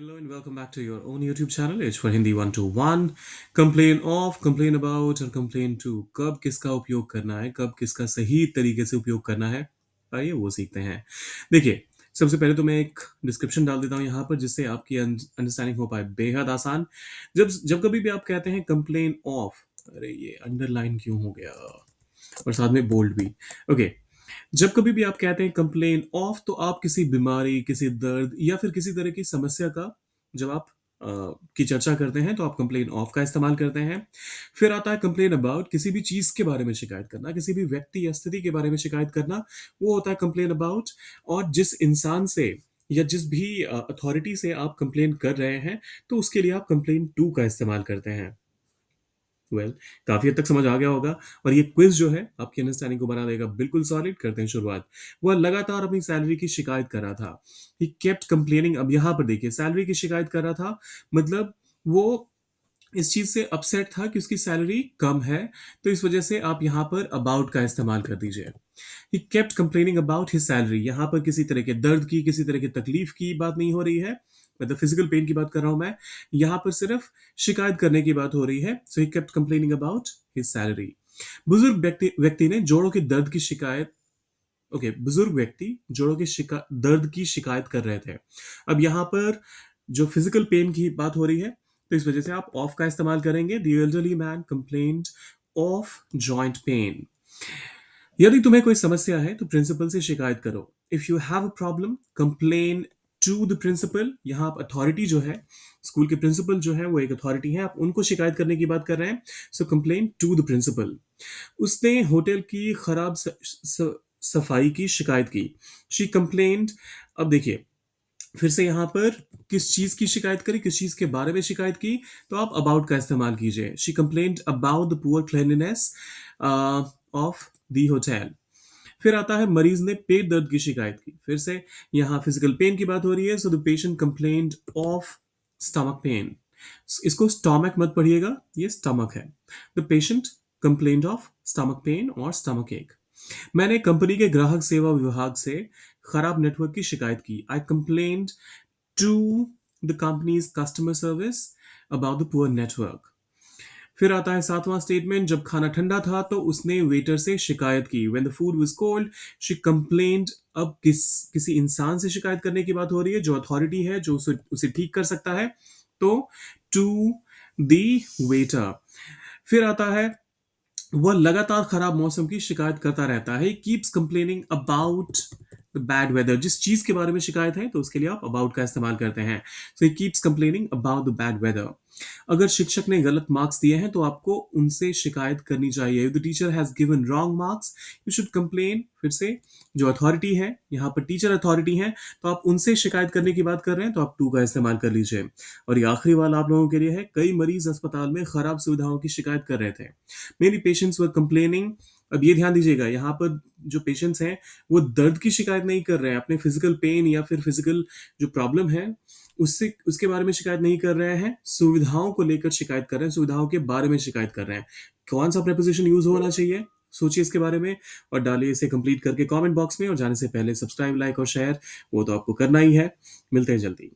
Hello and welcome back to your own YouTube channel. It's for Hindi 121. Complain of, complain about और complain to. कब किसका उपयोग करना है, कब किसका सही तरीके से उपयोग करना है, आइए वो सीखते हैं। देखिए, सबसे पहले तो मैं एक डिस्क्रिप्शन डाल देता हूँ यहाँ पर जिससे आपकी अंडरस्टैंडिंग हो पाए बेहद आसान। जब जब कभी भी आप कहते हैं कंप्लेन ऑफ, अरे ये अंडरलाइन क्यों हो गया और साथ में बोल्ड भी। ओके, जब कभी भी आप कहते हैं कंप्लेन ऑफ तो आप किसी बीमारी, किसी दर्द या फिर किसी तरह की समस्या का जब आप की चर्चा करते हैं तो आप कंप्लेन ऑफ का इस्तेमाल करते हैं। फिर आता है कंप्लेन अबाउट, किसी भी चीज के बारे में शिकायत करना, किसी भी व्यक्ति या स्थिति के बारे में शिकायत करना, वो होता है कंप्लेन अबाउट। और जिस इंसान से या जिस भी अथॉरिटी से आप कंप्लेन कर रहे हैं तो उसके लिए आप कंप्लेन टू का इस्तेमाल करते हैं। काफी हद तक समझ आ गया होगा। और ये क्विज जो है आपकी अंडरस्टैंडिंग को बना देगा बिल्कुल सॉलिड। करते हैं शुरुआत। वह लगातार अपनी सैलरी की शिकायत कर रहा था। ही केप्ट कंप्लेनिंग। अब यहां पर देखिए, सैलरी की शिकायत कर रहा था मतलब वो इस चीज से अपसेट था कि उसकी सैलरी कम है। तो इस वजह से आप यहां पर अबाउट का इस्तेमाल कर दीजिए। ही kept complaining about his salary. यहां पर किसी तरह के दर्द की, किसी तरह की तकलीफ की बात नहीं हो रही है, मतलब फिजिकल पेन की बात कर रहा हूं मैं। यहां पर सिर्फ शिकायत करने की बात हो रही है। So he kept complaining about his salary. बुजुर्ग व्यक्ति व्यक्ति ने जोड़ों के दर्द की शिकायत। ओके, बुजुर्ग व्यक्ति जोड़ों के दर्द की शिकायत कर रहे थे। अब यहां पर जो फिजिकल पेन की बात हो रही है तो इस वजह से आप ऑफ का इस्तेमाल करेंगे। The elderly man complained of joint pain. यदि तुम्हें कोई समस्या है तो प्रिंसिपल से शिकायत करो। If you have a problem complain to the principal. यहाँ आप अथॉरिटी जो है, स्कूल के प्रिंसिपल जो है वो एक अथॉरिटी है, आप उनको शिकायत करने की बात कर रहे हैं। सो कंप्लेन टू द प्रिंसिपल। उसने होटल की खराब सफाई की शिकायत की। She complained. अब देखिए, फिर से यहाँ पर किस चीज की शिकायत करी, किस चीज के बारे में शिकायत की, तो आप अबाउट का इस्तेमाल कीजिए। She complained about the poor cleanliness of the hotel. फिर आता है मरीज ने पेट दर्द की शिकायत की। फिर से यहाँ फिजिकल पेन की बात हो रही है। So the patient complained of stomach pain. इसको स्टमक मत पढ़िएगा, ये स्टमक है। The patient complained of stomach pain और स्टमक एक। मैंने कंपनी के ग्राहक सेवा विभाग से खराब नेटवर्क की शिकायत की। I complained to the company's customer service about the poor network. फिर आता है सातवां स्टेटमेंट। जब खाना ठंडा था तो उसने वेटर से शिकायत की। When the food was cold she complained. अब किसी इंसान से शिकायत करने की बात हो रही है जो अथॉरिटी है, जो उसे ठीक कर सकता है। तो टू द वेटर। फिर आता है वह लगातार खराब मौसम की शिकायत करता रहता है। Keeps complaining about the bad weather. जिस चीज के बारे में शिकायत है तो उसके लिए आप अबाउट का इस्तेमाल करते हैं। So he keeps complaining about the bad weather. अगर शिक्षक ने गलत मार्क्स दिए हैं तो आपको उनसे शिकायत करनी चाहिए। The teacher has given wrong marks you should complain. फिर से जो अथॉरिटी है, यहाँ पर टीचर अथॉरिटी है, तो आप उनसे शिकायत करने की बात कर रहे हैं तो आप टू का इस्तेमाल कर लीजिए। और ये आखिरी वाला आप लोगों के लिए है। कई मरीज अस्पताल में खराब सुविधाओं की शिकायत कर रहे थे। मेनी पेशेंट्स वर कंप्लेनिंग। अब ये ध्यान दीजिएगा, यहाँ पर जो पेशेंट्स हैं वो दर्द की शिकायत नहीं कर रहे हैं, अपने फिजिकल पेन या फिर फिजिकल जो प्रॉब्लम है उससे उसके बारे में शिकायत नहीं कर रहे हैं, सुविधाओं को लेकर शिकायत कर रहे हैं, सुविधाओं के बारे में शिकायत कर रहे हैं। कौन सा प्रेपोजिशन यूज होना चाहिए, सोचिए इसके बारे में और डालिए इसे कंप्लीट करके कमेंट बॉक्स में। और जाने से पहले सब्सक्राइब, लाइक और शेयर वो तो आपको करना ही है। मिलते हैं जल्दी।